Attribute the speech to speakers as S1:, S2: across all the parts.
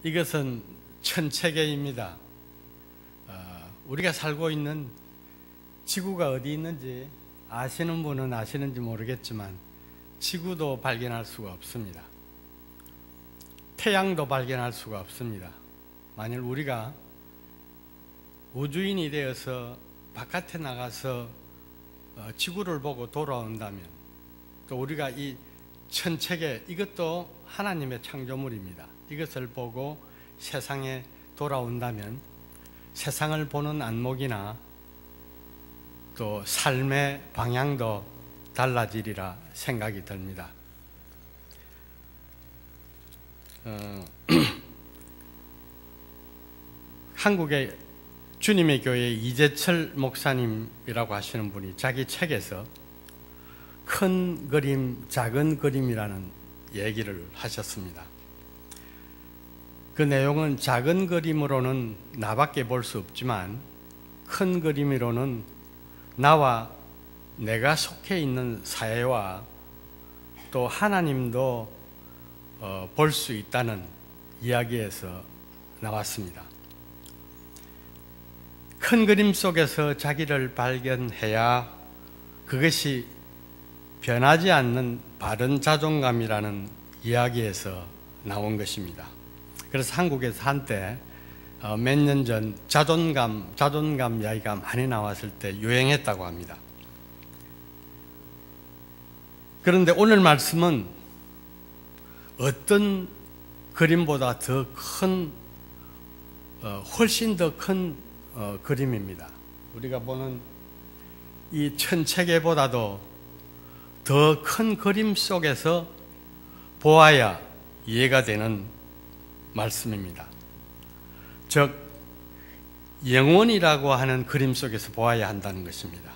S1: 이것은 천체계입니다. 우리가 살고 있는 지구가 어디 있는지 아시는 분은 아시는지 모르겠지만 지구도 발견할 수가 없습니다. 태양도 발견할 수가 없습니다. 만일 우리가 우주인이 되어서 바깥에 나가서 지구를 보고 돌아온다면, 또 우리가 이 천체계, 이것도 하나님의 창조물입니다. 이것을 보고 세상에 돌아온다면 세상을 보는 안목이나 또 삶의 방향도 달라지리라 생각이 듭니다. 한국의 주님의 교회 이재철 목사님이라고 하시는 분이 자기 책에서 큰 그림, 작은 그림이라는 얘기를 하셨습니다. 그 내용은 작은 그림으로는 나밖에 볼 수 없지만 큰 그림으로는 나와 내가 속해 있는 사회와 또 하나님도 볼 수 있다는 이야기에서 나왔습니다. 큰 그림 속에서 자기를 발견해야 그것이 변하지 않는 바른 자존감이라는 이야기에서 나온 것입니다. 그래서 한국에서 한때 몇 년 전 자존감 이야기가 많이 나왔을 때 유행했다고 합니다. 그런데 오늘 말씀은 어떤 그림보다 더 큰, 훨씬 더 큰 그림입니다. 우리가 보는 이 천체계보다도 더 큰 그림 속에서 보아야 이해가 되는 말씀입니다. 즉, 영혼이라고 하는 그림 속에서 보아야 한다는 것입니다.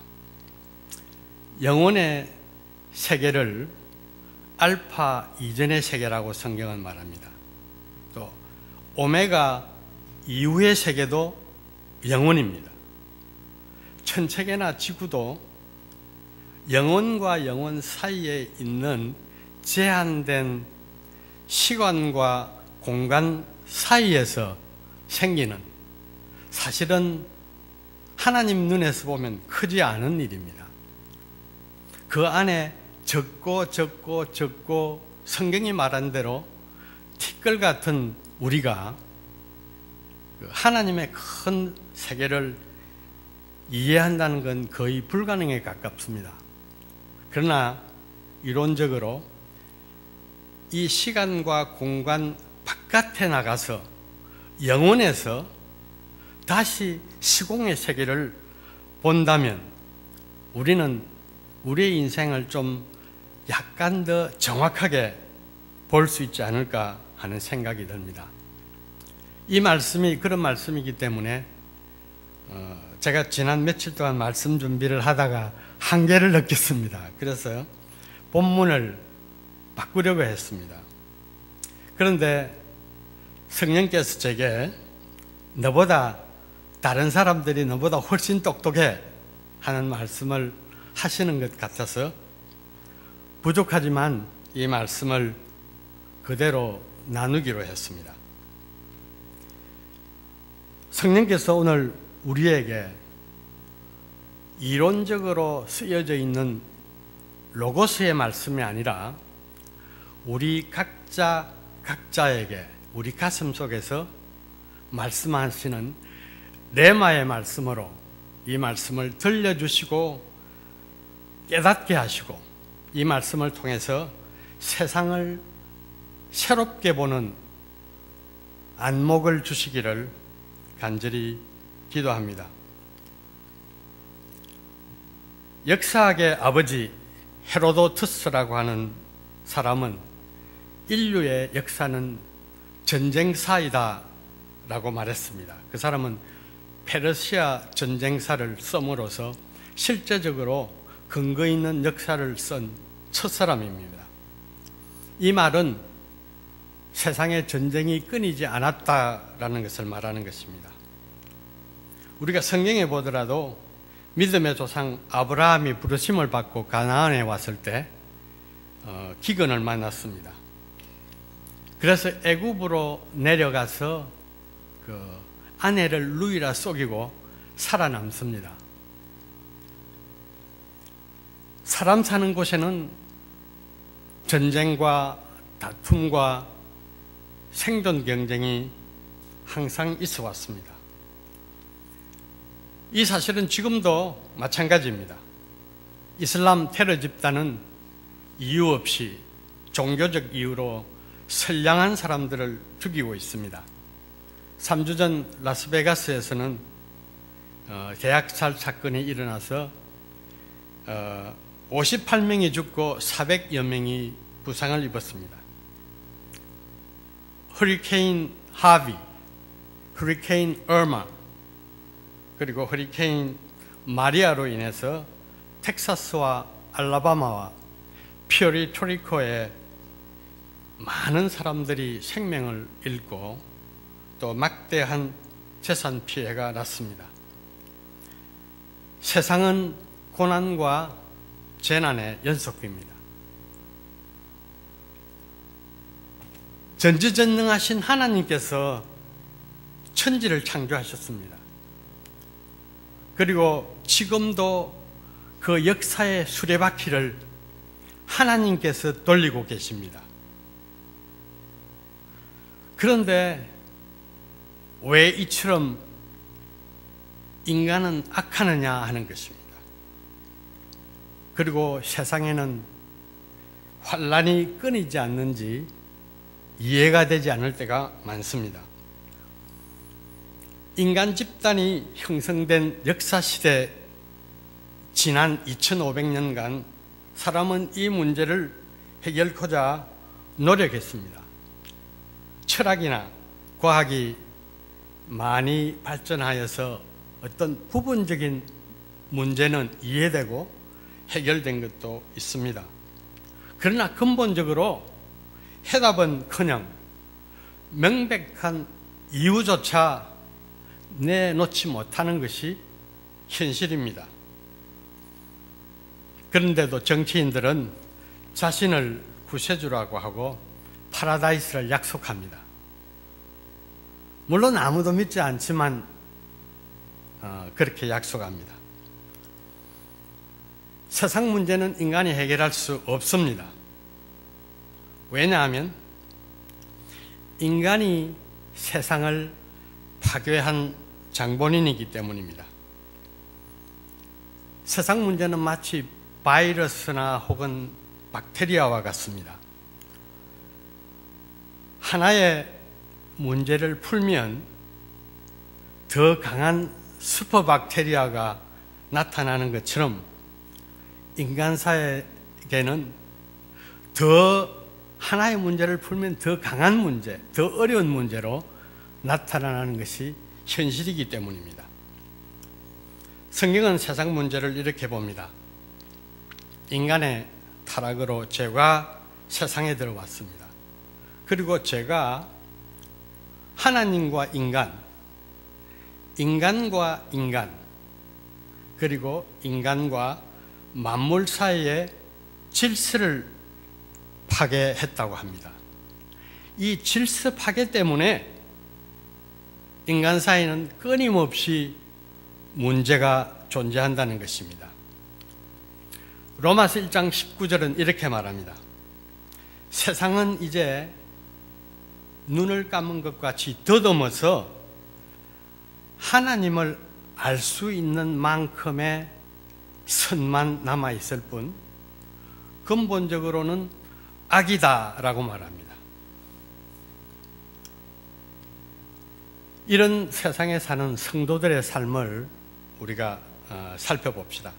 S1: 영혼의 세계를 알파 이전의 세계라고 성경은 말합니다. 또 오메가 이후의 세계도 영혼입니다. 천체계나 지구도 영혼과 영혼 사이에 있는 제한된 시간과 공간 사이에서 생기는, 사실은 하나님 눈에서 보면 크지 않은 일입니다. 그 안에 적고 성경이 말한 대로 티끌 같은 우리가 하나님의 큰 세계를 이해한다는 건 거의 불가능에 가깝습니다. 그러나 이론적으로 이 시간과 공간 바깥에 나가서 영혼에서 다시 시공의 세계를 본다면 우리는 우리의 인생을 좀 약간 더 정확하게 볼 수 있지 않을까 하는 생각이 듭니다. 이 말씀이 그런 말씀이기 때문에 제가 지난 며칠 동안 말씀 준비를 하다가 한계를 느꼈습니다. 그래서 본문을 바꾸려고 했습니다. 그런데 성령께서 제게 너보다, 다른 사람들이 너보다 훨씬 똑똑해 하는 말씀을 하시는 것 같아서 부족하지만 이 말씀을 그대로 나누기로 했습니다. 성령께서 오늘 우리에게 이론적으로 쓰여져 있는 로고스의 말씀이 아니라 우리 각자에게 우리 가슴 속에서 말씀하시는 레마의 말씀으로 이 말씀을 들려주시고 깨닫게 하시고 이 말씀을 통해서 세상을 새롭게 보는 안목을 주시기를 간절히 기도합니다. 역사학의 아버지 헤로도투스라고 하는 사람은 인류의 역사는 전쟁사이다 라고 말했습니다. 그 사람은 페르시아 전쟁사를 씀으로써 실제적으로 근거 있는 역사를 쓴 첫 사람입니다. 이 말은 세상에 전쟁이 끊이지 않았다라는 것을 말하는 것입니다. 우리가 성경에 보더라도 믿음의 조상 아브라함이 부르심을 받고 가나안에 왔을 때 기근을 만났습니다. 그래서 애굽으로 내려가서 그 아내를 루이라 속이고 살아남습니다. 사람 사는 곳에는 전쟁과 다툼과 생존 경쟁이 항상 있어 왔습니다. 이 사실은 지금도 마찬가지입니다. 이슬람 테러 집단은 이유 없이 종교적 이유로 선량한 사람들을 죽이고 있습니다. 3주 전 라스베가스에서는 대학살 사건이 일어나서 58명이 죽고 400여 명이 부상을 입었습니다. 허리케인 하비, 허리케인 얼마, 그리고 허리케인 마리아로 인해서 텍사스와 알라바마와 퓨에르토리코에 많은 사람들이 생명을 잃고 또 막대한 재산 피해가 났습니다. 세상은 고난과 재난의 연속입니다. 전지전능하신 하나님께서 천지를 창조하셨습니다. 그리고 지금도 그 역사의 수레바퀴를 하나님께서 돌리고 계십니다. 그런데 왜 이처럼 인간은 악하느냐 하는 것입니다. 그리고 세상에는 환란이 끊이지 않는지 이해가 되지 않을 때가 많습니다. 인간 집단이 형성된 역사시대 지난 2500년간 사람은 이 문제를 해결하고자 노력했습니다. 철학이나 과학이 많이 발전하여서 어떤 부분적인 문제는 이해되고 해결된 것도 있습니다. 그러나 근본적으로 해답은커녕 명백한 이유조차 내놓지 못하는 것이 현실입니다. 그런데도 정치인들은 자신을 구세주라고 하고 파라다이스를 약속합니다. 물론 아무도 믿지 않지만 그렇게 약속합니다. 세상 문제는 인간이 해결할 수 없습니다. 왜냐하면 인간이 세상을 파괴한 장본인이기 때문입니다. 세상 문제는 마치 바이러스나 혹은 박테리아와 같습니다. 하나의 문제를 풀면 더 강한 슈퍼박테리아가 나타나는 것처럼 인간사에게는 더 하나의 문제를 풀면 더 강한 문제, 더 어려운 문제로 나타나는 것이 현실이기 때문입니다. 성경은 세상 문제를 이렇게 봅니다. 인간의 타락으로 죄가 세상에 들어왔습니다. 그리고 죄가 하나님과 인간, 인간과 인간, 그리고 인간과 만물 사이의 질서를 파괴했다고 합니다. 이 질서 파괴 때문에 인간 사이는 끊임없이 문제가 존재한다는 것입니다. 로마서 1장 19절은 이렇게 말합니다. 세상은 이제 눈을 감은 것 같이 더듬어서 하나님을 알 수 있는 만큼의 선만 남아있을 뿐 근본적으로는 악이다라고 말합니다. 이런 세상에 사는 성도들의 삶을 우리가 살펴봅시다.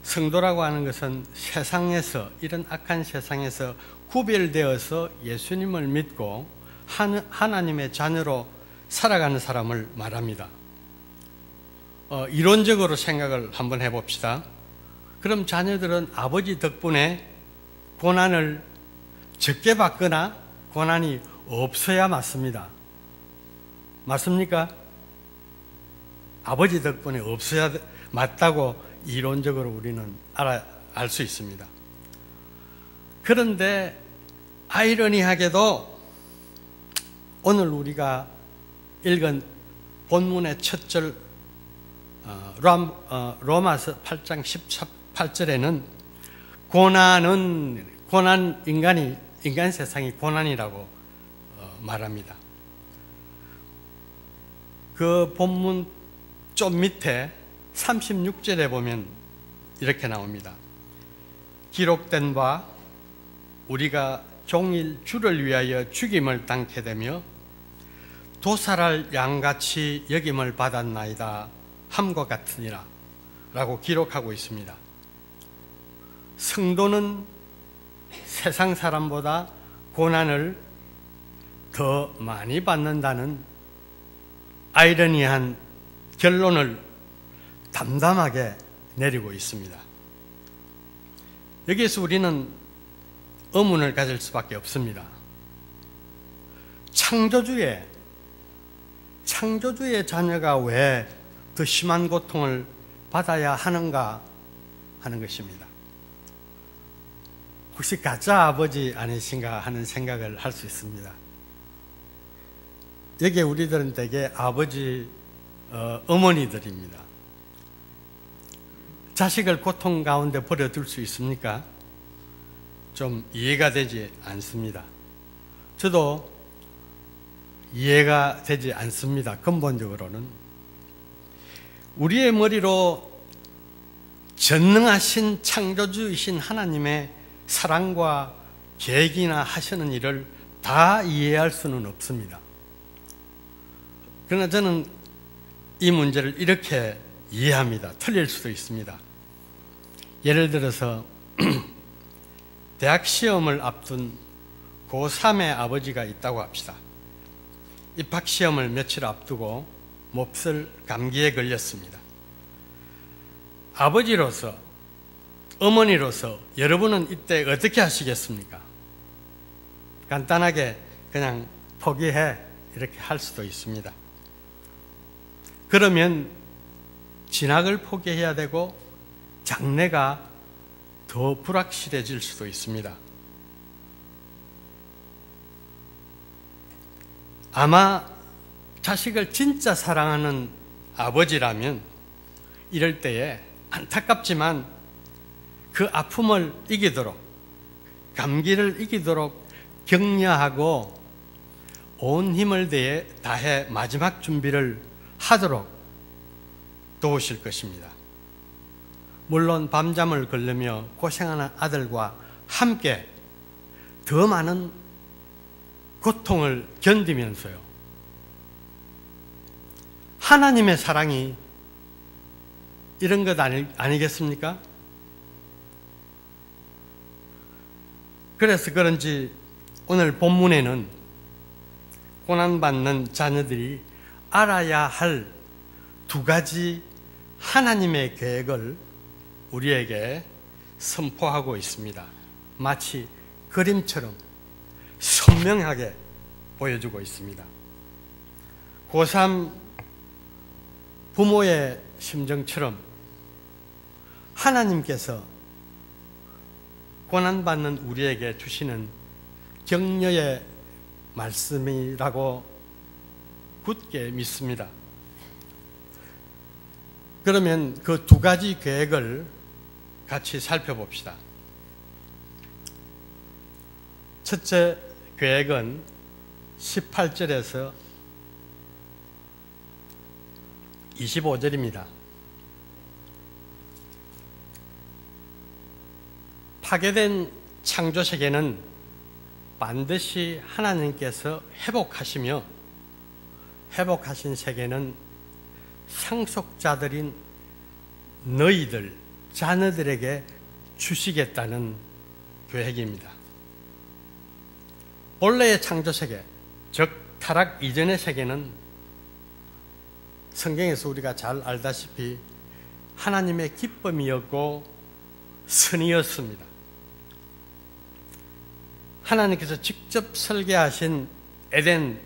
S1: 성도라고 하는 것은 세상에서, 이런 악한 세상에서 구별되어서 예수님을 믿고 하나님의 자녀로 살아가는 사람을 말합니다. 이론적으로 생각을 한번 해봅시다. 그럼 자녀들은 아버지 덕분에 고난을 적게 받거나 고난이 없어야 맞습니다. 맞습니까? 아버지 덕분에 없어야 맞다고 이론적으로 우리는 알 수 있습니다. 그런데 아이러니하게도 오늘 우리가 읽은 본문의 첫 절 로마서 8장 18절에는 인간 세상이 고난이라고 말합니다. 그 본문 좀 밑에 36절에 보면 이렇게 나옵니다. 기록된 바 우리가 종일 주를 위하여 죽임을 당케 되며 도살할 양같이 여김을 받았나이다 함과 같으니라 라고 기록하고 있습니다. 성도는 세상 사람보다 고난을 더 많이 받는다는 아이러니한 결론을 담담하게 내리고 있습니다. 여기에서 우리는 의문을 가질 수밖에 없습니다. 창조주의 자녀가 왜 더 심한 고통을 받아야 하는가 하는 것입니다. 혹시 가짜 아버지 아니신가 하는 생각을 할 수 있습니다. 여기에 우리들은 대개 아버지, 어머니들입니다. 자식을 고통 가운데 버려둘 수 있습니까? 좀 이해가 되지 않습니다. 저도 이해가 되지 않습니다. 근본적으로는 우리의 머리로 전능하신 창조주이신 하나님의 사랑과 계획이나 하시는 일을 다 이해할 수는 없습니다. 그러나 저는 이 문제를 이렇게 이해합니다. 틀릴 수도 있습니다. 예를 들어서 대학 시험을 앞둔 고3의 아버지가 있다고 합시다. 입학 시험을 며칠 앞두고 몹쓸 감기에 걸렸습니다. 아버지로서, 어머니로서 여러분은 이때 어떻게 하시겠습니까? 간단하게 그냥 포기해 이렇게 할 수도 있습니다. 그러면 진학을 포기해야 되고 장래가 더 불확실해질 수도 있습니다. 아마 자식을 진짜 사랑하는 아버지라면 이럴 때에 안타깝지만 그 아픔을 이기도록, 감기를 이기도록 격려하고 온 힘을 다해 마지막 준비를 하도록 도우실 것입니다. 물론 밤잠을 걸으며 고생하는 아들과 함께 더 많은 고통을 견디면서요. 하나님의 사랑이 이런 것 아니겠습니까? 그래서 그런지 오늘 본문에는 고난받는 자녀들이 알아야 할 두 가지 하나님의 계획을 우리에게 선포하고 있습니다. 마치 그림처럼 선명하게 보여주고 있습니다. 고3 부모의 심정처럼 하나님께서 고난받는 우리에게 주시는 격려의 말씀이라고 굳게 믿습니다. 그러면 그 두 가지 계획을 같이 살펴봅시다. 첫째 계획은 18절에서 25절입니다. 파괴된 창조세계는 반드시 하나님께서 회복하시며 회복하신 세계는 상속자들인 너희들, 자녀들에게 주시겠다는 계획입니다. 본래의 창조세계, 즉 타락 이전의 세계는 성경에서 우리가 잘 알다시피 하나님의 기쁨이었고 선이었습니다. 하나님께서 직접 설계하신 에덴,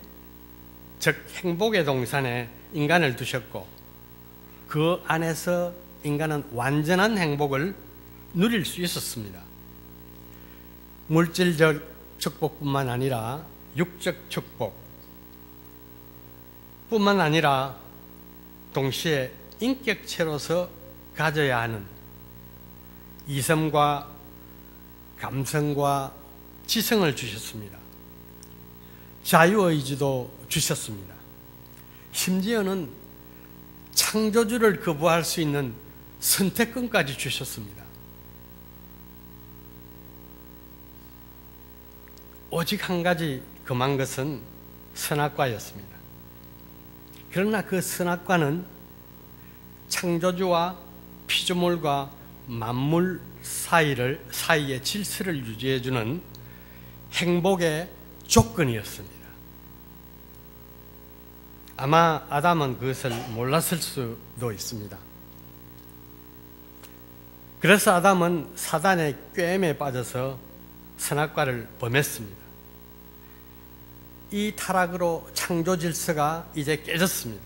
S1: 즉 행복의 동산에 인간을 두셨고 그 안에서 인간은 완전한 행복을 누릴 수 있었습니다. 물질적 축복뿐만 아니라 육적 축복 뿐만 아니라 동시에 인격체로서 가져야 하는 이성과 감성과 지성을 주셨습니다. 자유의지도 주셨습니다. 심지어는 창조주를 거부할 수 있는 선택권까지 주셨습니다. 오직 한 가지 금한 것은 선악과였습니다. 그러나 그 선악과는 창조주와 피조물과 만물 사이의 질서를 유지해주는 행복의 조건이었습니다. 아마 아담은 그것을 몰랐을 수도 있습니다. 그래서 아담은 사단의 꾀임에 빠져서 선악과를 범했습니다. 이 타락으로 창조 질서가 이제 깨졌습니다.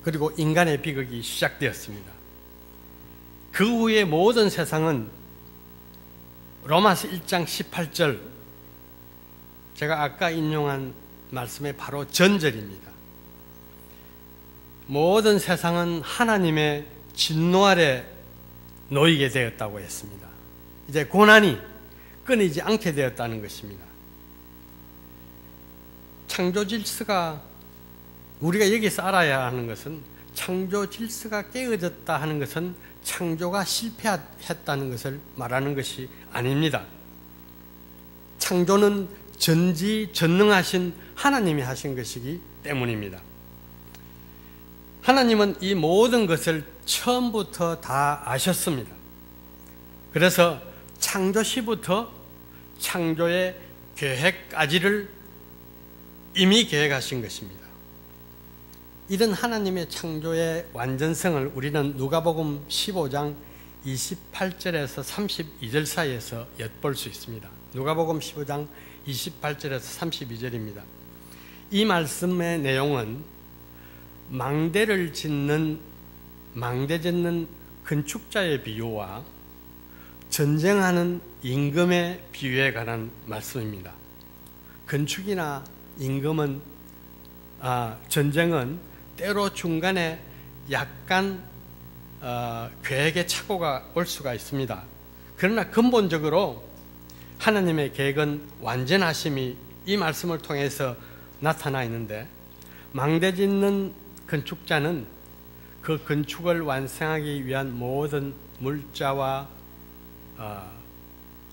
S1: 그리고 인간의 비극이 시작되었습니다. 그 후에 모든 세상은 로마서 1장 18절, 제가 아까 인용한 말씀의 바로 전절입니다. 모든 세상은 하나님의 진노 아래 놓이게 되었다고 했습니다. 이제 고난이 끊이지 않게 되었다는 것입니다. 창조 질서가, 우리가 여기서 알아야 하는 것은 창조 질서가 깨어졌다 하는 것은 창조가 실패했다는 것을 말하는 것이 아닙니다. 창조는 전지전능하신 하나님이 하신 것이기 때문입니다. 하나님은 이 모든 것을 처음부터 다 아셨습니다. 그래서 창조 시부터 창조의 계획까지를 이미 계획하신 것입니다. 이런 하나님의 창조의 완전성을 우리는 누가복음 15장 28절에서 32절 사이에서 엿볼 수 있습니다. 누가복음 15장 28절에서 32절입니다. 이 말씀의 내용은 망대 짓는 건축자의 비유와 전쟁하는 임금의 비유에 관한 말씀입니다. 건축이나 임금은 전쟁은 때로 중간에 약간 계획의 착오가 올 수가 있습니다. 그러나 근본적으로 하나님의 계획은 완전하심이 이 말씀을 통해서 나타나 있는데, 망대 짓는 건축자는 그 건축을 완성하기 위한 모든 물자와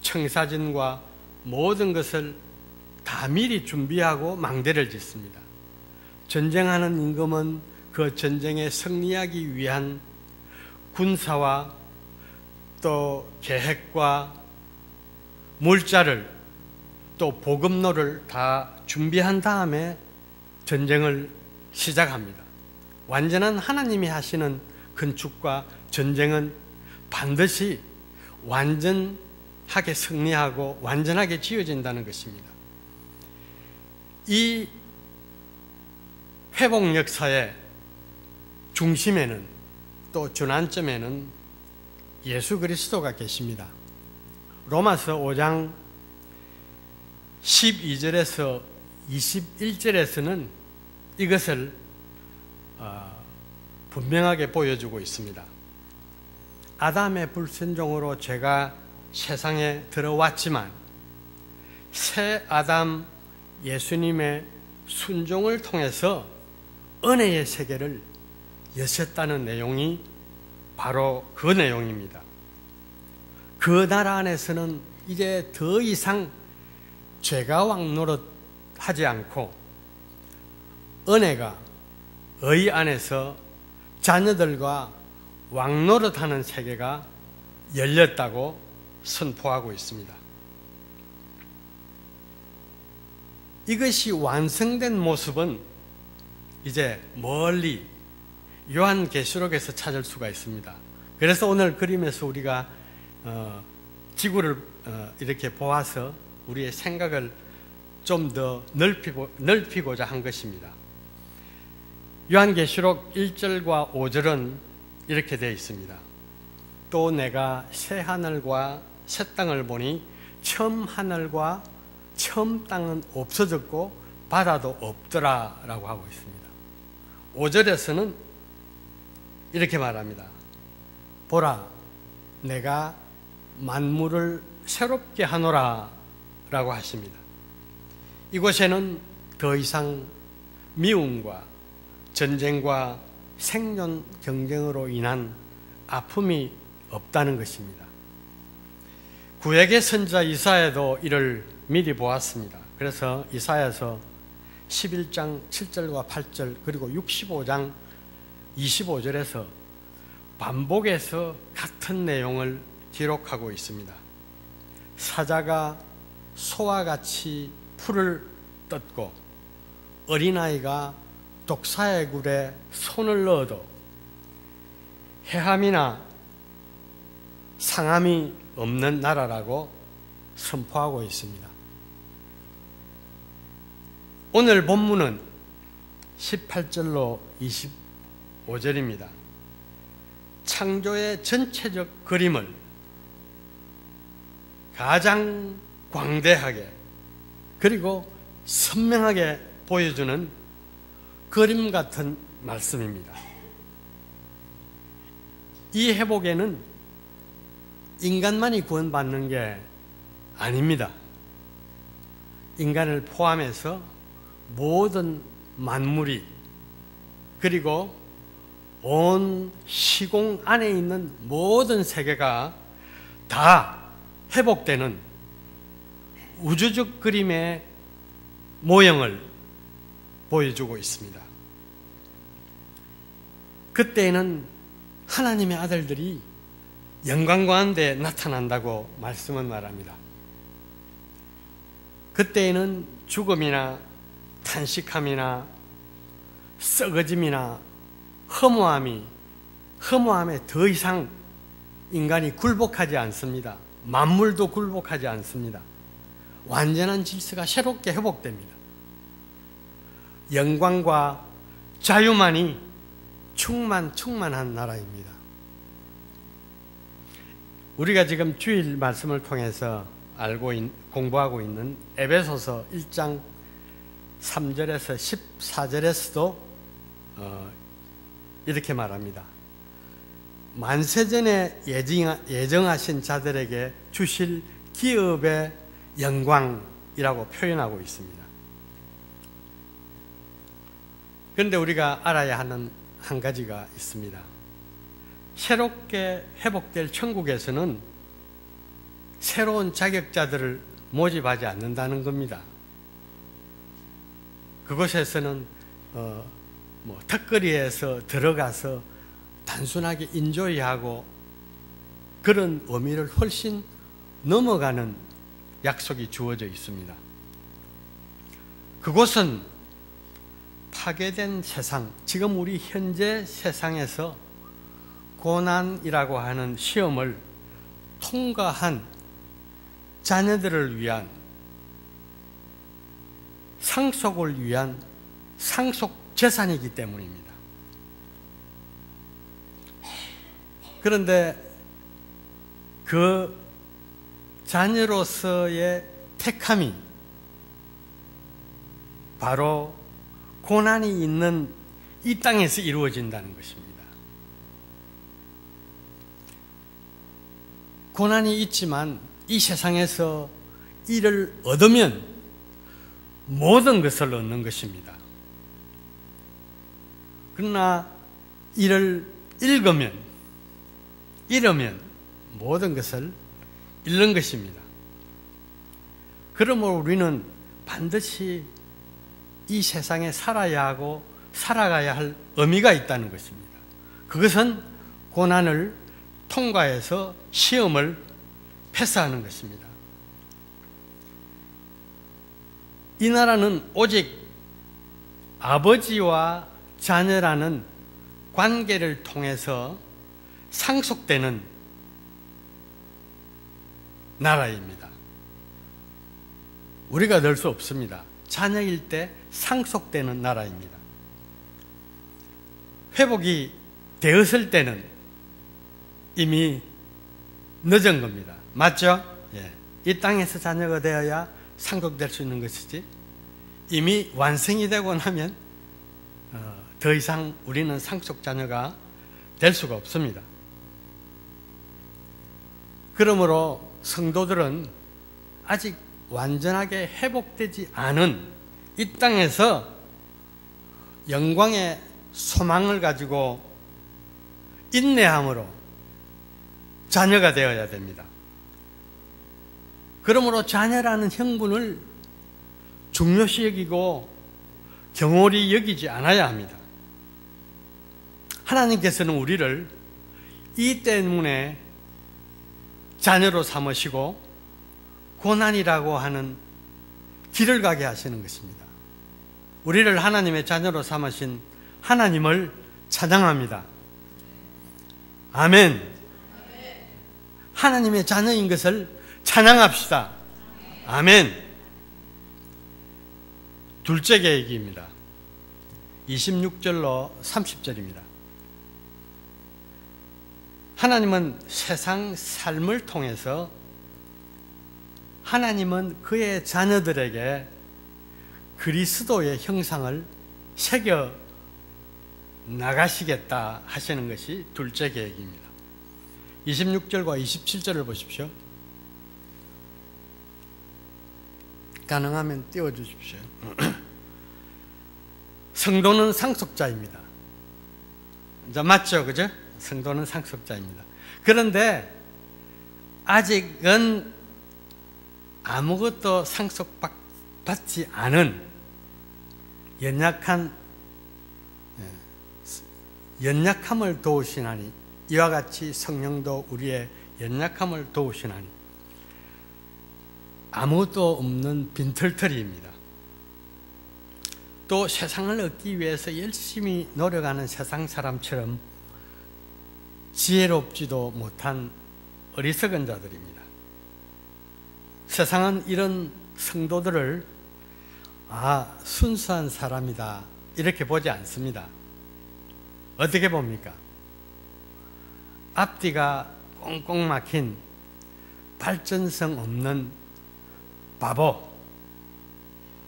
S1: 청사진과 모든 것을 다 미리 준비하고 망대를 짓습니다. 전쟁하는 임금은 그 전쟁에 승리하기 위한 군사와 또 계획과 물자를 또 보급로를 다 준비한 다음에 전쟁을 시작합니다. 완전한 하나님이 하시는 건축과 전쟁은 반드시 완전하게 승리하고 완전하게 지어진다는 것입니다. 이 회복 역사의 중심에는, 또 전환점에는 예수 그리스도가 계십니다. 로마서 5장 12절에서 21절에서는 이것을 분명하게 보여주고 있습니다. 아담의 불순종으로 죄가 세상에 들어왔지만 새 아담 예수님의 순종을 통해서 은혜의 세계를 여셨다는 내용이 바로 그 내용입니다. 그 나라 안에서는 이제 더 이상 죄가 왕노릇 하지 않고 은혜가 의 안에서 자녀들과 왕노릇하는 세계가 열렸다고 선포하고 있습니다. 이것이 완성된 모습은 이제 멀리 요한계시록에서 찾을 수가 있습니다. 그래서 오늘 그림에서 우리가 지구를 이렇게 보아서 우리의 생각을 좀 더 넓히고자 한 것입니다. 요한계시록 1절과 5절은 이렇게 되어 있습니다. 또 내가 새 하늘과 새 땅을 보니 처음 하늘과 처음 땅은 없어졌고 바다도 없더라라고 하고 있습니다. 5절에서는 이렇게 말합니다. 보라, 내가 만물을 새롭게 하노라 라고 하십니다. 이곳에는 더 이상 미움과 전쟁과 생존 경쟁으로 인한 아픔이 없다는 것입니다. 구약의 선지자 이사야도 이를 미리 보았습니다. 그래서 이사야서 11장 7절과 8절 그리고 65장 25절에서 반복해서 같은 내용을 기록하고 있습니다. 사자가 소와 같이 풀을 뜯고 어린아이가 독사의 굴에 손을 넣어도 해함이나 상함이 없는 나라라고 선포하고 있습니다. 오늘 본문은 18절로 25절입니다. 창조의 전체적 그림을 가장 광대하게 그리고 선명하게 보여주는 그림 같은 말씀입니다. 이 회복에는 인간만이 구원받는 게 아닙니다. 인간을 포함해서 모든 만물이 그리고 온 시공 안에 있는 모든 세계가 다 회복되는 우주적 그림의 모형을 보여주고 있습니다. 그때에는 하나님의 아들들이 영광 가운데 나타난다고 말씀은 말합니다. 그때에는 죽음이나 탄식함이나 썩어짐이나 허무함에 더 이상 인간이 굴복하지 않습니다. 만물도 굴복하지 않습니다. 완전한 질서가 새롭게 회복됩니다. 영광과 자유만이 충만한 나라입니다. 우리가 지금 주일 말씀을 통해서 공부하고 있는 에베소서 1장 3절에서 14절에서도 이렇게 말합니다. 만세전에 예정하신 자들에게 주실 기업의 영광이라고 표현하고 있습니다. 그런데 우리가 알아야 하는 한 가지가 있습니다. 새롭게 회복될 천국에서는 새로운 자격자들을 모집하지 않는다는 겁니다. 그곳에서는 턱걸이에서 들어가서 단순하게 인조이하고 그런 의미를 훨씬 넘어가는 약속이 주어져 있습니다. 그곳은 파괴된 세상, 지금 우리 현재 세상에서 고난이라고 하는 시험을 통과한 자녀들을 위한 상속을 위한 상속 재산이기 때문입니다. 그런데 그 자녀로서의 택함이 바로 고난이 있는 이 땅에서 이루어진다는 것입니다. 고난이 있지만 이 세상에서 이를 얻으면 모든 것을 얻는 것입니다. 그러나 이를 잃으면 모든 것을 잃는 것입니다. 그러므로 우리는 반드시 이 세상에 살아야 하고 살아가야 할 의미가 있다는 것입니다. 그것은 고난을 통과해서 시험을 패스하는 것입니다. 이 나라는 오직 아버지와 자녀라는 관계를 통해서 상속되는 나라입니다. 우리가 늘 수 없습니다. 자녀일 때 상속되는 나라입니다. 회복이 되었을 때는 이미 늦은 겁니다. 맞죠? 예. 이 땅에서 자녀가 되어야 상속될 수 있는 것이지, 이미 완성이 되고 나면 더 이상 우리는 상속 자녀가 될 수가 없습니다. 그러므로 성도들은 아직 완전하게 회복되지 않은 이 땅에서 영광의 소망을 가지고 인내함으로 자녀가 되어야 됩니다. 그러므로 자녀라는 형분을 중요시 여기고 경홀히 여기지 않아야 합니다. 하나님께서는 우리를 이 때문에 자녀로 삼으시고 고난이라고 하는 길을 가게 하시는 것입니다. 우리를 하나님의 자녀로 삼으신 하나님을 찬양합니다. 아멘. 하나님의 자녀인 것을 찬양합시다. 아멘. 둘째 계획입니다. 26절로 30절입니다. 하나님은 세상 삶을 통해서 하나님은 그의 자녀들에게 그리스도의 형상을 새겨 나가시겠다 하시는 것이 둘째 계획입니다. 26절과 27절을 보십시오. 가능하면 띄워주십시오. 성도는 상속자입니다. 이제 맞죠? 그죠? 성도는 상속자입니다. 그런데 아직은 아무것도 상속받지 않은 연약함을 도우시나니, 이와 같이 성령도 우리의 연약함을 도우시나니, 아무것도 없는 빈털터리입니다. 또 세상을 얻기 위해서 열심히 노력하는 세상 사람처럼 지혜롭지도 못한 어리석은 자들입니다. 세상은 이런 성도들을 순수한 사람이다 이렇게 보지 않습니다. 어떻게 봅니까? 앞뒤가 꽁꽁 막힌 발전성 없는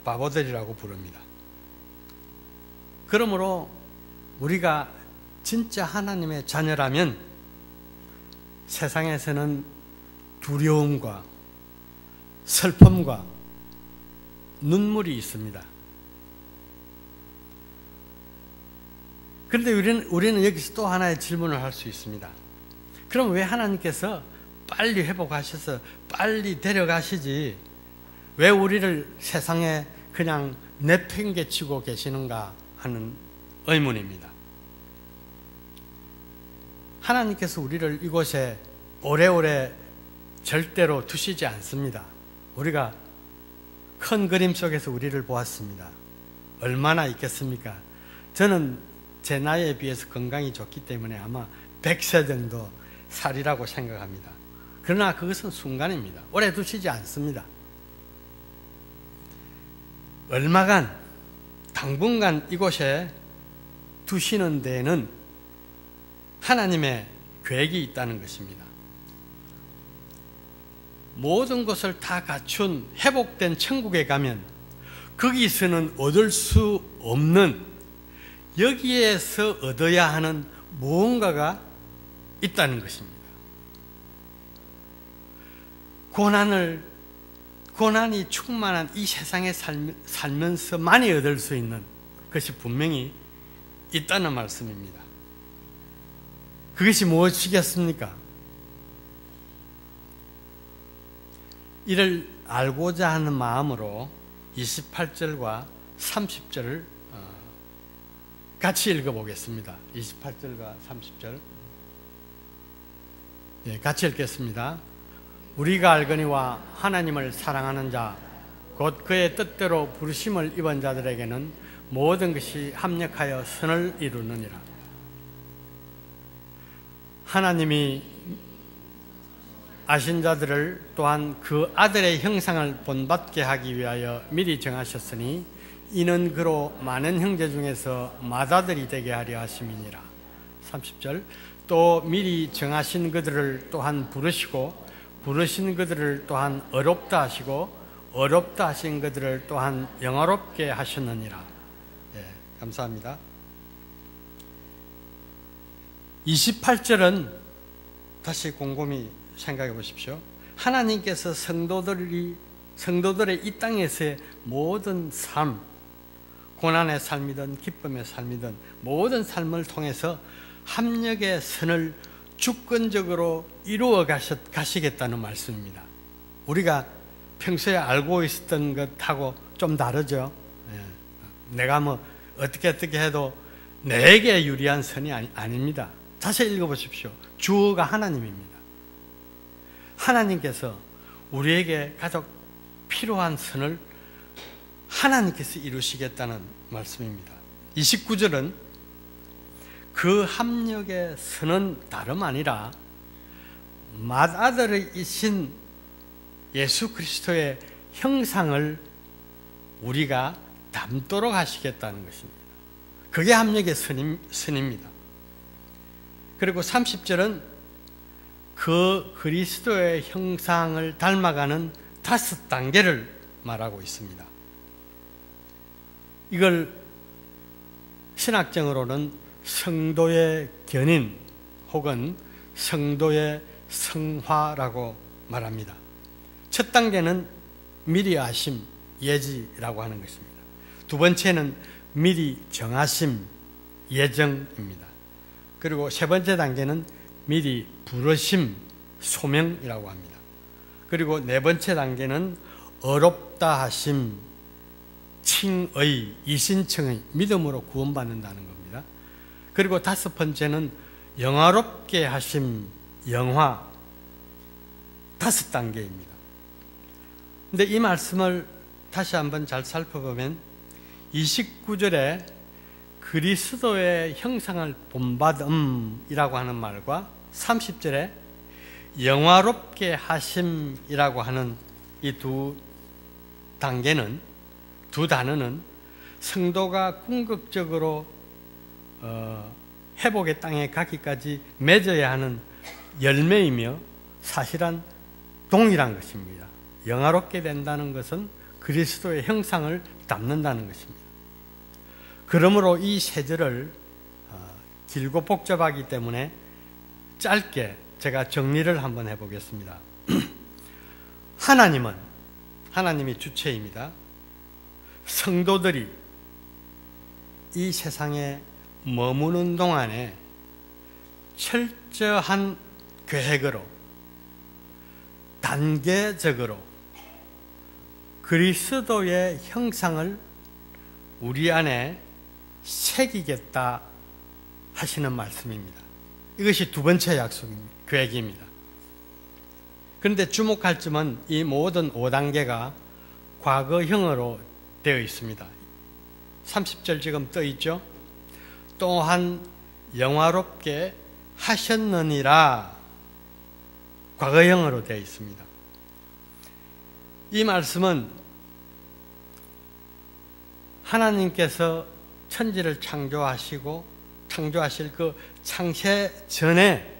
S1: 바보들이라고 부릅니다. 그러므로 우리가 진짜 하나님의 자녀라면 세상에서는 두려움과 슬픔과 눈물이 있습니다. 그런데 우리는 여기서 또 하나의 질문을 할 수 있습니다. 그럼 왜 하나님께서 빨리 회복하셔서 빨리 데려가시지, 왜 우리를 세상에 그냥 내팽개치고 계시는가 하는 의문입니다. 하나님께서 우리를 이곳에 오래오래 절대로 두시지 않습니다. 우리가 큰 그림 속에서 우리를 보았습니다. 얼마나 있겠습니까? 저는 제 나이에 비해서 건강이 좋기 때문에 아마 100세 정도 살이라고 생각합니다. 그러나 그것은 순간입니다. 오래 두시지 않습니다. 얼마간, 당분간 이곳에 두시는 데에는 하나님의 계획이 있다는 것입니다. 모든 것을 다 갖춘 회복된 천국에 가면 거기서는 얻을 수 없는, 여기에서 얻어야 하는 무언가가 있다는 것입니다. 고난이 충만한 이 세상에 살면서 많이 얻을 수 있는 것이 분명히 있다는 말씀입니다. 그것이 무엇이겠습니까? 이를 알고자 하는 마음으로 28절과 30절을 같이 읽어보겠습니다. 28절과 30절 같이 읽겠습니다. 우리가 알거니와 하나님을 사랑하는 자 곧 그의 뜻대로 부르심을 입은 자들에게는 모든 것이 합력하여 선을 이루느니라. 하나님이 아신 자들을 또한 그 아들의 형상을 본받게 하기 위하여 미리 정하셨으니 이는 그로 많은 형제 중에서 맏아들이 되게 하려 하심이니라. 30절 또 미리 정하신 그들을 또한 부르시고 부르신 그들을 또한 어렵다 하시고 어렵다 하신 그들을 또한 영화롭게 하셨느니라. 예, 감사합니다. 28절은 다시 곰곰이 생각해 보십시오. 하나님께서 성도들의 이 땅에서의 모든 삶, 고난의 삶이든 기쁨의 삶이든 모든 삶을 통해서 합력의 선을 주권적으로 이루어 가시겠다는 말씀입니다. 우리가 평소에 알고 있었던 것하고 좀 다르죠. 내가 뭐 어떻게 해도 내게 유리한 선이 아닙니다. 자세히 읽어보십시오. 주어가 하나님입니다. 하나님께서 우리에게 가장 필요한 선을 하나님께서 이루시겠다는 말씀입니다. 29절은 그 합력의 선은 다름 아니라 맏아들이신 예수 그리스도의 형상을 우리가 닮도록 하시겠다는 것입니다. 그게 합력의 선입니다. 그리고 30절은 그 그리스도의 형상을 닮아가는 5단계를 말하고 있습니다. 이걸 신학적으로는 성도의 견인 혹은 성도의 성화라고 말합니다. 첫 단계는 미리 아심, 예지라고 하는 것입니다. 두 번째는 미리 정하심, 예정입니다. 그리고 세 번째 단계는 미리 부르심, 소명이라고 합니다. 그리고 네 번째 단계는 어렵다 하심, 칭의, 이신청의, 믿음으로 구원받는다는 겁니다. 그리고 다섯 번째는 영화롭게 하심, 영화, 5단계입니다. 근데 이 말씀을 다시 한번 잘 살펴보면 29절에 그리스도의 형상을 본받음이라고 하는 말과 30절에 영화롭게 하심이라고 하는 이 두 단어는 성도가 궁극적으로 회복의 땅에 가기까지 맺어야 하는 열매이며 사실은 동일한 것입니다. 영화롭게 된다는 것은 그리스도의 형상을 담는다는 것입니다. 그러므로 이 세 절을 길고 복잡하기 때문에 짧게 제가 정리를 한번 해보겠습니다. 하나님이 주체입니다. 성도들이 이 세상에 머무는 동안에 철저한 계획으로 단계적으로 그리스도의 형상을 우리 안에 새기겠다 하시는 말씀입니다. 이것이 두 번째 계획입니다. 그런데 주목할 점은 이 모든 5단계가 과거형으로 되어 있습니다. 30절 지금 떠 있죠? 또한 영화롭게 하셨느니라 과거형으로 되어 있습니다. 이 말씀은 하나님께서 천지를 창조하실 그 창세 전에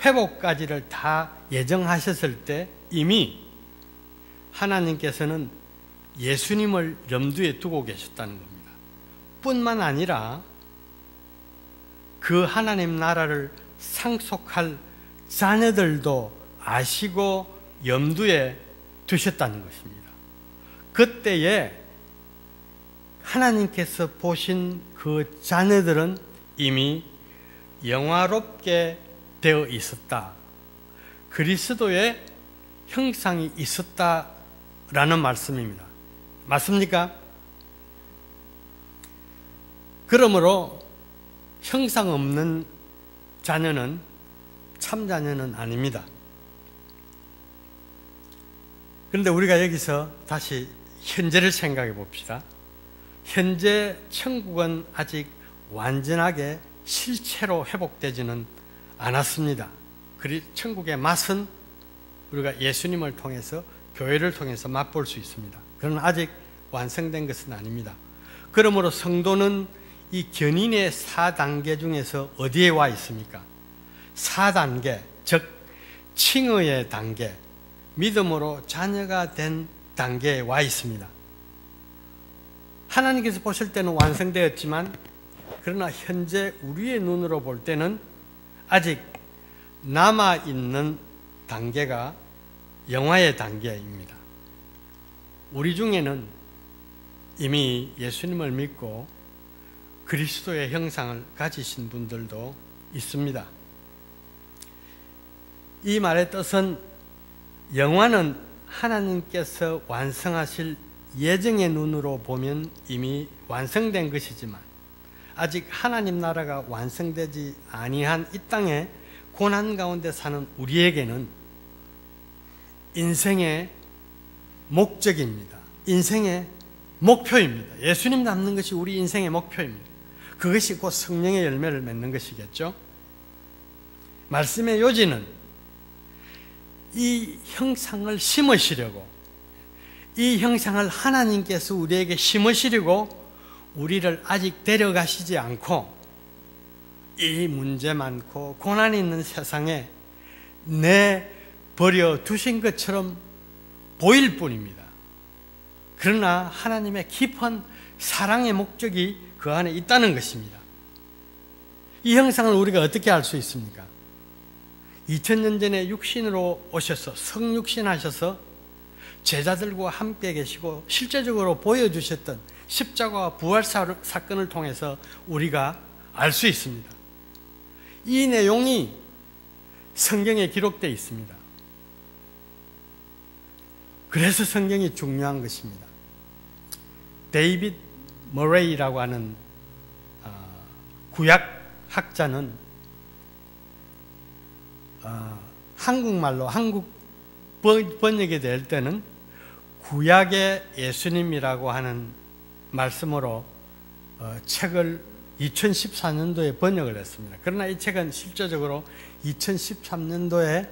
S1: 회복까지를 다 예정하셨을 때 이미 하나님께서는 예수님을 염두에 두고 계셨다는 겁니다. 뿐만 아니라 그 하나님 나라를 상속할 자녀들도 아시고 염두에 두셨다는 것입니다. 그때에 하나님께서 보신 그 자녀들은 이미 영화롭게 되어 있었다. 그리스도의 형상이 있었다라는 말씀입니다. 맞습니까? 그러므로 형상 없는 자녀는 참 자녀는 아닙니다. 그런데 우리가 여기서 다시 현재를 생각해 봅시다. 현재 천국은 아직 완전하게 실체로 회복되지는 않았습니다. 천국의 맛은 우리가 예수님을 통해서 교회를 통해서 맛볼 수 있습니다. 그러나 아직 완성된 것은 아닙니다. 그러므로 성도는 이 견인의 4단계 중에서 어디에 와 있습니까? 4단계, 즉 칭의의 단계, 믿음으로 자녀가 된 단계에 와 있습니다. 하나님께서 보실 때는 완성되었지만 그러나 현재 우리의 눈으로 볼 때는 아직 남아있는 단계가 영화의 단계입니다. 우리 중에는 이미 예수님을 믿고 그리스도의 형상을 가지신 분들도 있습니다. 이 말의 뜻은 영화는 하나님께서 완성하실 예정의 눈으로 보면 이미 완성된 것이지만 아직 하나님 나라가 완성되지 아니한 이 땅에 고난 가운데 사는 우리에게는 인생의 목적입니다. 인생의 목표입니다. 예수님 닮는 것이 우리 인생의 목표입니다. 그것이 곧 성령의 열매를 맺는 것이겠죠. 말씀의 요지는 이 형상을 심으시려고, 이 형상을 하나님께서 우리에게 심으시려고 우리를 아직 데려가시지 않고 이 문제 많고 고난이 있는 세상에 내버려 두신 것처럼 보일 뿐입니다. 그러나 하나님의 깊은 사랑의 목적이 그 안에 있다는 것입니다. 이 형상을 우리가 어떻게 알 수 있습니까? 2000년 전에 육신으로 오셔서 성육신하셔서 제자들과 함께 계시고 실제적으로 보여주셨던 십자가와 부활 사건을 통해서 우리가 알 수 있습니다. 이 내용이 성경에 기록되어 있습니다. 그래서 성경이 중요한 것입니다. 데이빗 머레이라고 하는 구약학자는 한국말로 한국 번역이 될 때는 구약의 예수님이라고 하는 말씀으로 책을 2014년도에 번역을 했습니다. 그러나 이 책은 실제적으로 2013년도에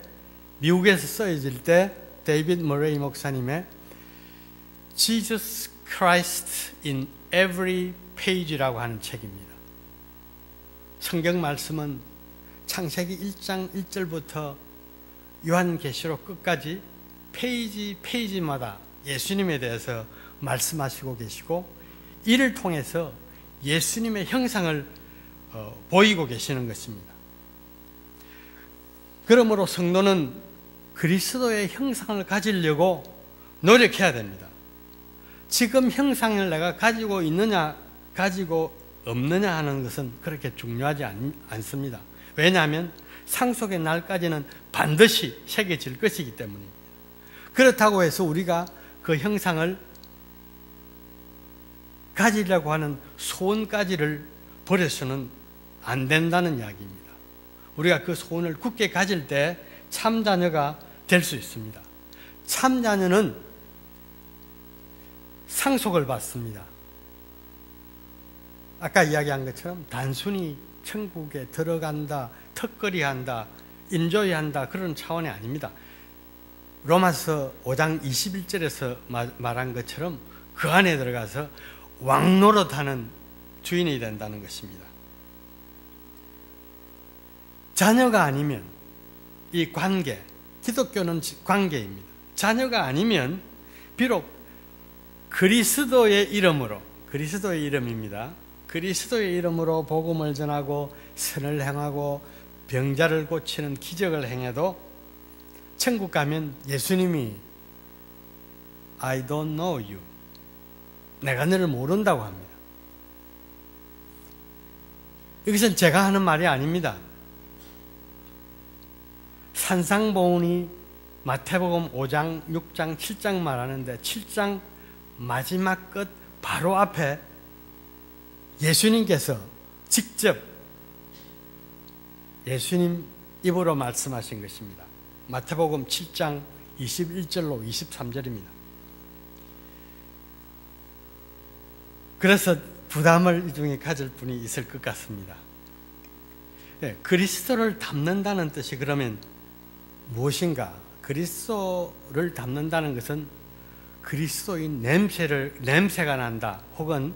S1: 미국에서 쓰여질 때 데이빗 머레이 목사님의 Jesus Christ in Every Page라고 하는 책입니다. 성경 말씀은 창세기 1장 1절부터 요한계시록 끝까지 페이지마다 예수님에 대해서 말씀하시고 계시고 이를 통해서 예수님의 형상을 보이고 계시는 것입니다. 그러므로 성도는 그리스도의 형상을 가지려고 노력해야 됩니다. 지금 형상을 내가 가지고 있느냐 가지고 없느냐 하는 것은 그렇게 중요하지 않습니다. 왜냐하면 상속의 날까지는 반드시 새겨질 것이기 때문입니다. 그렇다고 해서 우리가 그 형상을 가지려고 하는 소원까지를 버려서는 안 된다는 이야기입니다. 우리가 그 소원을 굳게 가질 때 참자녀가 될 수 있습니다. 참자녀는 상속을 받습니다. 아까 이야기한 것처럼 단순히 천국에 들어간다, 턱걸이한다, 인조이한다 그런 차원이 아닙니다. 로마서 5장 21절에서 말한 것처럼 그 안에 들어가서 왕노릇하는 주인이 된다는 것입니다. 자녀가 아니면 이 관계, 기독교는 관계입니다. 자녀가 아니면 비록 그리스도의 이름으로, 그리스도의 이름입니다. 그리스도의 이름으로 복음을 전하고 선을 행하고 병자를 고치는 기적을 행해도 천국 가면 예수님이 I don't know you, 내가 너를 모른다고 합니다. 여기서는 제가 하는 말이 아닙니다. 산상보훈이 마태복음 5장, 6장, 7장 말하는데 7장 마지막 끝 바로 앞에 예수님께서 직접 예수님 입으로 말씀하신 것입니다. 마태복음 7장 21절로 23절입니다. 그래서 부담을 이 중에 가질 분이 있을 것 같습니다. 네, 그리스도를 닮는다는 뜻이 그러면 무엇인가? 그리스도를 닮는다는 것은 그리스도인 냄새가 난다 혹은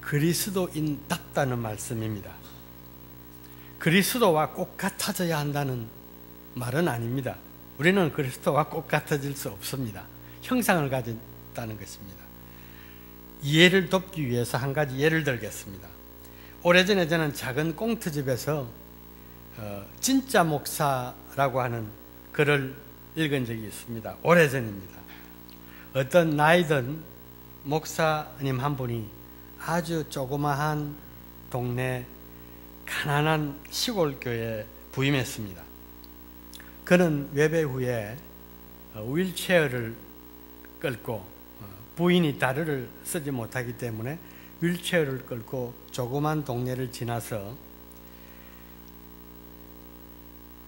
S1: 그리스도인답다는 말씀입니다. 그리스도와 꼭 같아져야 한다는 말은 아닙니다. 우리는 그리스도와 꼭 같아질 수 없습니다. 형상을 가졌다는 것입니다. 이해를 돕기 위해서 한 가지 예를 들겠습니다. 오래전에 저는 작은 꽁트집에서 진짜 목사라고 하는 글을 읽은 적이 있습니다. 오래전입니다. 어떤 나이든 목사님 한 분이 아주 조그마한 동네 가난한 시골 교회에 부임했습니다. 그는 예배 후에 휠체어를 끌고 부인이 다리를 쓰지 못하기 때문에 휠체어를 끌고 조그만 동네를 지나서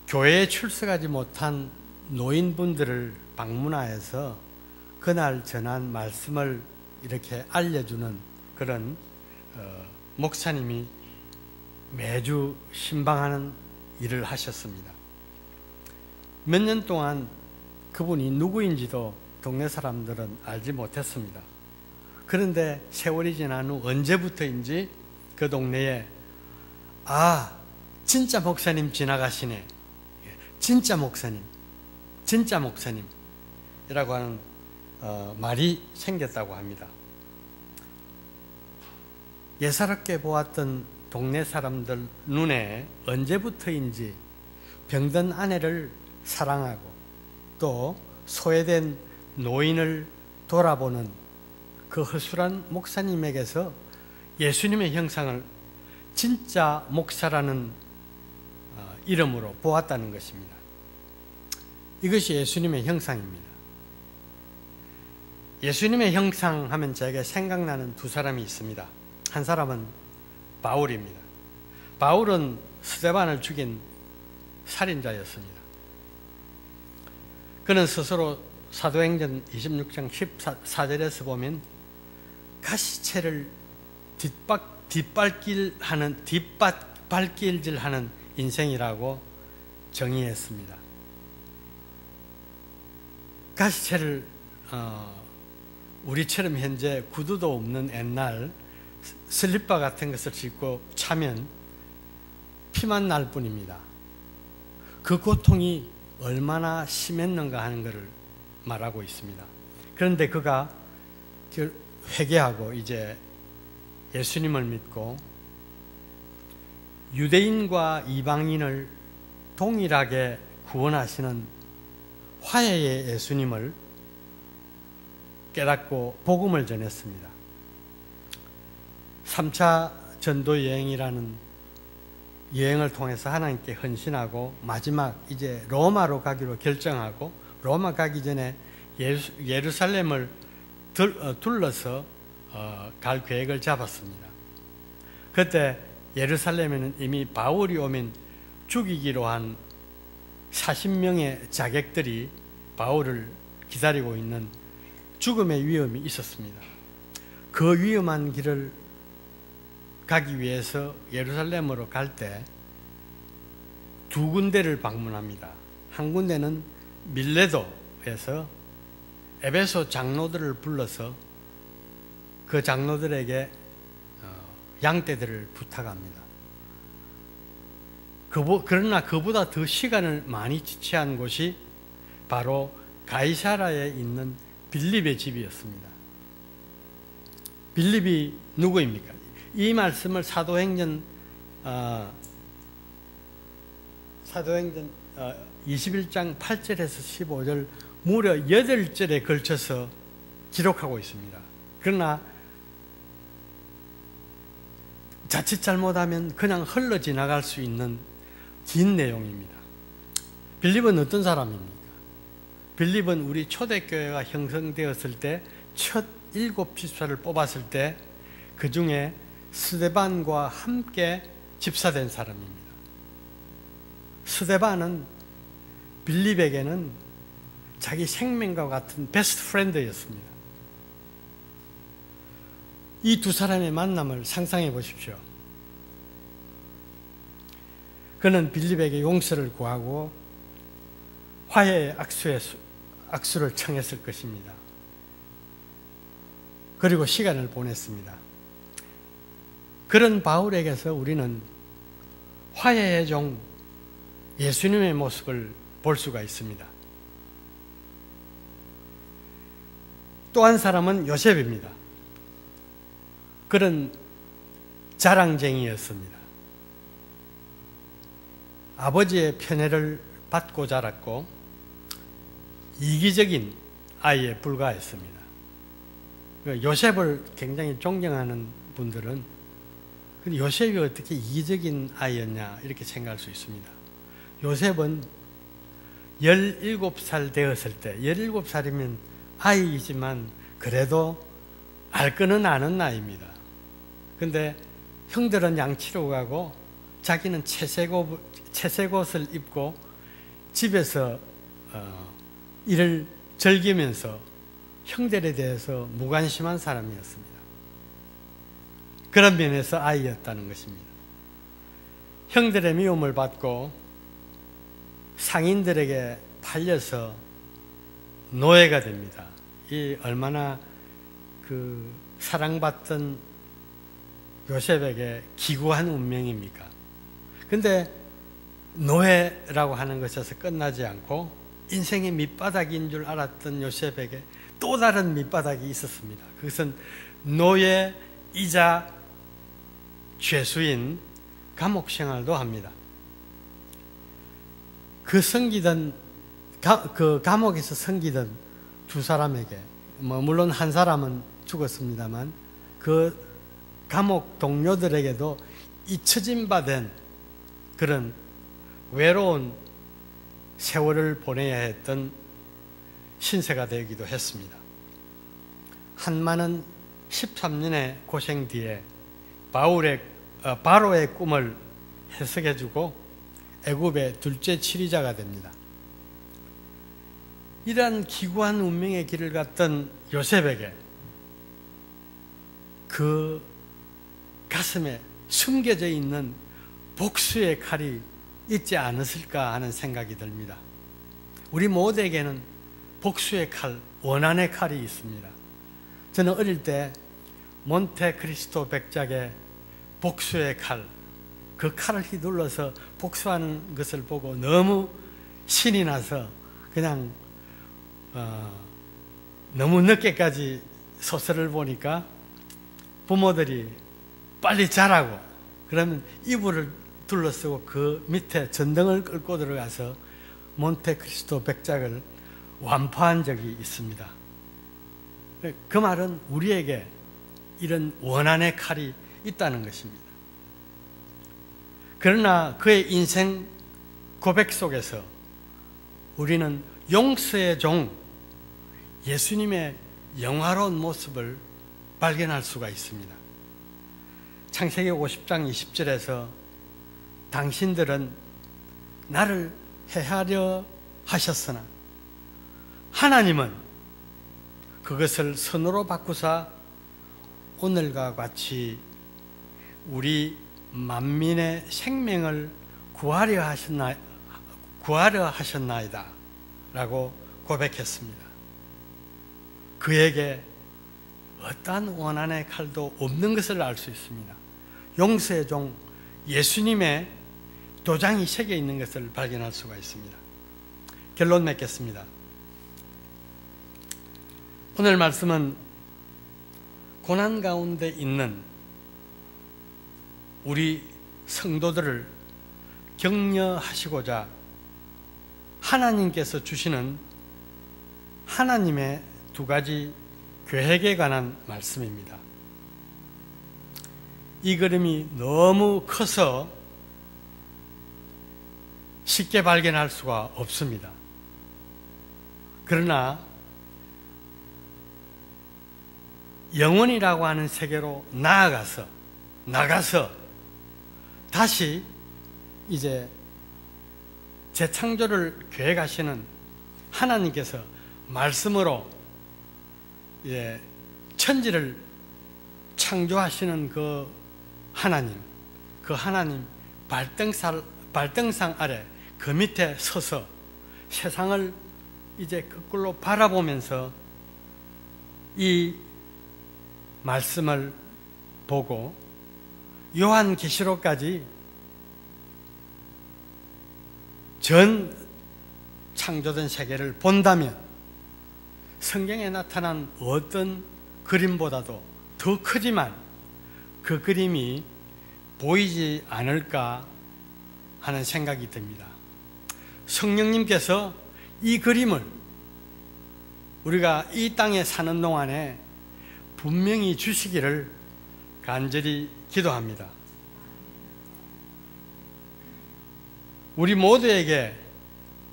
S1: 교회에 출석하지 못한 노인분들을 방문하여서 그날 전한 말씀을 이렇게 알려주는 그런 목사님이 매주 신방하는 일을 하셨습니다. 몇 년 동안 그분이 누구인지도 동네 사람들은 알지 못했습니다. 그런데 세월이 지난 후 언제부터인지 그 동네에 진짜 목사님 지나가시네. 진짜 목사님 이라고 하는 말이 생겼다고 합니다. 예사롭게 보았던 동네 사람들 눈에 언제부터인지 병든 아내를 사랑하고 또 소외된 노인을 돌아보는 그 허술한 목사님에게서 예수님의 형상을 진짜 목사라는 이름으로 보았다는 것입니다. 이것이 예수님의 형상입니다. 예수님의 형상 하면 제게 생각나는 두 사람이 있습니다. 한 사람은 바울입니다. 바울은 스데반을 죽인 살인자였습니다. 그는 스스로 사도행전 26장 14절에서 보면 가시체를 뒷발길질하는 인생이라고 정의했습니다. 가시체를 우리처럼 현재 구두도 없는 옛날 슬리퍼 같은 것을 신고 차면 피만 날 뿐입니다. 그 고통이 얼마나 심했는가 하는 것을 말하고 있습니다. 그런데 그가 회개하고 이제 예수님을 믿고 유대인과 이방인을 동일하게 구원하시는 화해의 예수님을 깨닫고 복음을 전했습니다. 3차 전도 여행이라는 여행을 통해서 하나님께 헌신하고 마지막 이제 로마로 가기로 결정하고 로마 가기 전에 예루살렘을 둘러서 갈 계획을 잡았습니다. 그때 예루살렘에는 이미 바울이 오면 죽이기로 한 40명의 자객들이 바울을 기다리고 있는 죽음의 위험이 있었습니다. 그 위험한 길을 가기 위해서 예루살렘으로 갈 때 두 군데를 방문합니다. 한 군데는 밀레도에서 에베소 장로들을 불러서 그 장로들에게 양떼들을 부탁합니다. 그러나 그보다 더 시간을 많이 지체한 곳이 바로 가이사라에 있는 빌립의 집이었습니다. 빌립이 누구입니까? 이 말씀을 사도행전 21장 8절에서 15절 무려 8절에 걸쳐서 기록하고 있습니다. 그러나 자칫 잘못하면 그냥 흘러 지나갈 수 있는 긴 내용입니다. 빌립은 어떤 사람입니까? 빌립은 우리 초대교회가 형성되었을 때 첫 7 집사를 뽑았을 때 그 중에 스데반과 함께 집사된 사람입니다. 스데반은 빌립에게는 자기 생명과 같은 베스트 프렌드였습니다. 이 두 사람의 만남을 상상해 보십시오. 그는 빌립에게 용서를 구하고 화해의 악수를 청했을 것입니다. 그리고 시간을 보냈습니다. 그런 바울에게서 우리는 화해의 종 예수님의 모습을 볼 수가 있습니다. 또 한 사람은 요셉입니다. 그런 자랑쟁이였습니다. 아버지의 편애를 받고 자랐고 이기적인 아이에 불과했습니다. 요셉을 굉장히 존경하는 분들은 요셉이 어떻게 이기적인 아이였냐 이렇게 생각할 수 있습니다. 요셉은 17살 되었을 때, 17살이면 아이이지만 그래도 알 거는 아는 나이입니다. 근데 형들은 양치로 가고 자기는 채색 옷을 입고 집에서 일을 즐기면서 형들에 대해서 무관심한 사람이었습니다. 그런 면에서 아이였다는 것입니다. 형들의 미움을 받고 상인들에게 팔려서 노예가 됩니다. 이 얼마나 그 사랑받던 요셉에게 기구한 운명입니까? 근데 노예라고 하는 것에서 끝나지 않고 인생의 밑바닥인 줄 알았던 요셉에게 또 다른 밑바닥이 있었습니다. 그것은 노예이자 죄수인 감옥 생활도 합니다. 그 감옥에서 섬기던 두 사람에게, 물론 한 사람은 죽었습니다만, 그 감옥 동료들에게도 잊혀진 바 된 그런 외로운 세월을 보내야 했던 신세가 되기도 했습니다. 한마는 13년의 고생 뒤에 바로의 꿈을 해석해주고 애굽의 둘째 치리자가 됩니다. 이러한 기구한 운명의 길을 갔던 요셉에게 그 가슴에 숨겨져 있는 복수의 칼이 있지 않았을까 하는 생각이 듭니다. 우리 모두에게는 복수의 칼, 원한의 칼이 있습니다. 저는 어릴 때 몬테크리스토 백작의 복수의 칼, 그 칼을 휘둘러서 복수하는 것을 보고 너무 신이 나서 그냥 너무 늦게까지 소설을 보니까 부모들이 빨리 자라고 그러면 이불을 둘러쓰고 그 밑에 전등을 끌고 들어가서 몬테크리스토 백작을 완파한 적이 있습니다. 그 말은 우리에게 이런 원한의 칼이 있다는 것입니다. 그러나 그의 인생 고백 속에서 우리는 용서의 종 예수님의 영화로운 모습을 발견할 수가 있습니다. 창세기 50장 20절에서 당신들은 나를 해하려 하셨으나 하나님은 그것을 선으로 바꾸사 오늘과 같이 우리 만민의 생명을 구하려 하셨나이다 라고 고백했습니다. 그에게 어떠한 원한의 칼도 없는 것을 알 수 있습니다. 용서의 종 예수님의 도장이 새겨 있는 것을 발견할 수가 있습니다. 결론 맺겠습니다. 오늘 말씀은 고난 가운데 있는 우리 성도들을 격려하시고자 하나님께서 주시는 하나님의 두 가지 계획에 관한 말씀입니다. 이 그림이 너무 커서 쉽게 발견할 수가 없습니다. 그러나 영혼이라고 하는 세계로 나가서 다시 이제 재창조를 계획하시는 하나님께서 말씀으로 이제 천지를 창조하시는 그 하나님 발등상 아래 그 밑에 서서 세상을 이제 거꾸로 바라보면서 이 말씀을 보고 요한계시록까지 전 창조된 세계를 본다면 성경에 나타난 어떤 그림보다도 더 크지만 그 그림이 보이지 않을까 하는 생각이 듭니다. 성령님께서 이 그림을 우리가 이 땅에 사는 동안에 분명히 주시기를 간절히 기도합니다. 우리 모두에게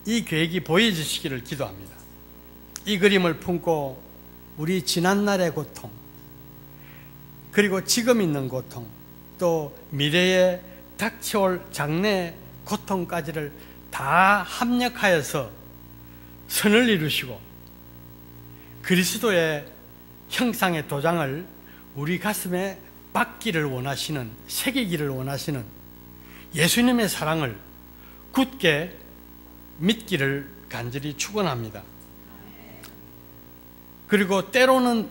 S1: 이 계획이 보여주시기를 기도합니다. 이 그림을 품고 우리 지난날의 고통, 그리고 지금 있는 고통, 또 미래에 닥쳐올 장래 고통까지를 다 합력하여서 선을 이루시고 그리스도의 형상의 도장을 우리 가슴에 박기를 원하시는, 새기기를 원하시는 예수님의 사랑을 굳게 믿기를 간절히 축원합니다. 그리고 때로는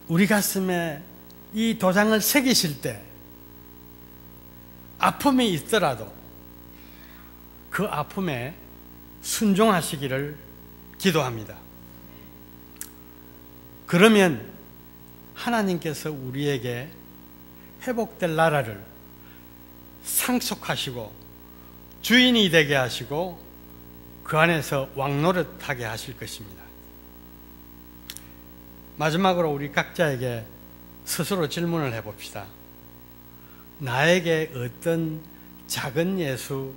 S1: 우리 가슴에 이 도장을 새기실 때 아픔이 있더라도 그 아픔에 순종하시기를 기도합니다. 그러면 하나님께서 우리에게 회복될 나라를 상속하시고 주인이 되게 하시고 그 안에서 왕노릇하게 하실 것입니다. 마지막으로 우리 각자에게 스스로 질문을 해봅시다. 나에게 어떤 작은 예수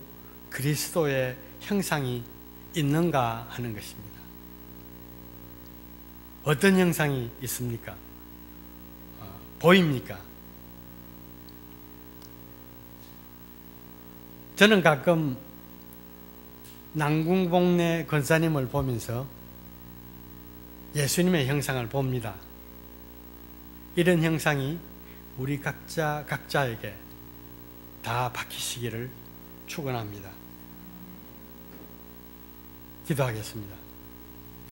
S1: 그리스도의 형상이 있는가 하는 것입니다. 어떤 형상이 있습니까? 보입니까? 저는 가끔 남궁복래 권사님을 보면서 예수님의 형상을 봅니다. 이런 형상이 우리 각자에게 다 박히시기를 축원합니다. 기도하겠습니다.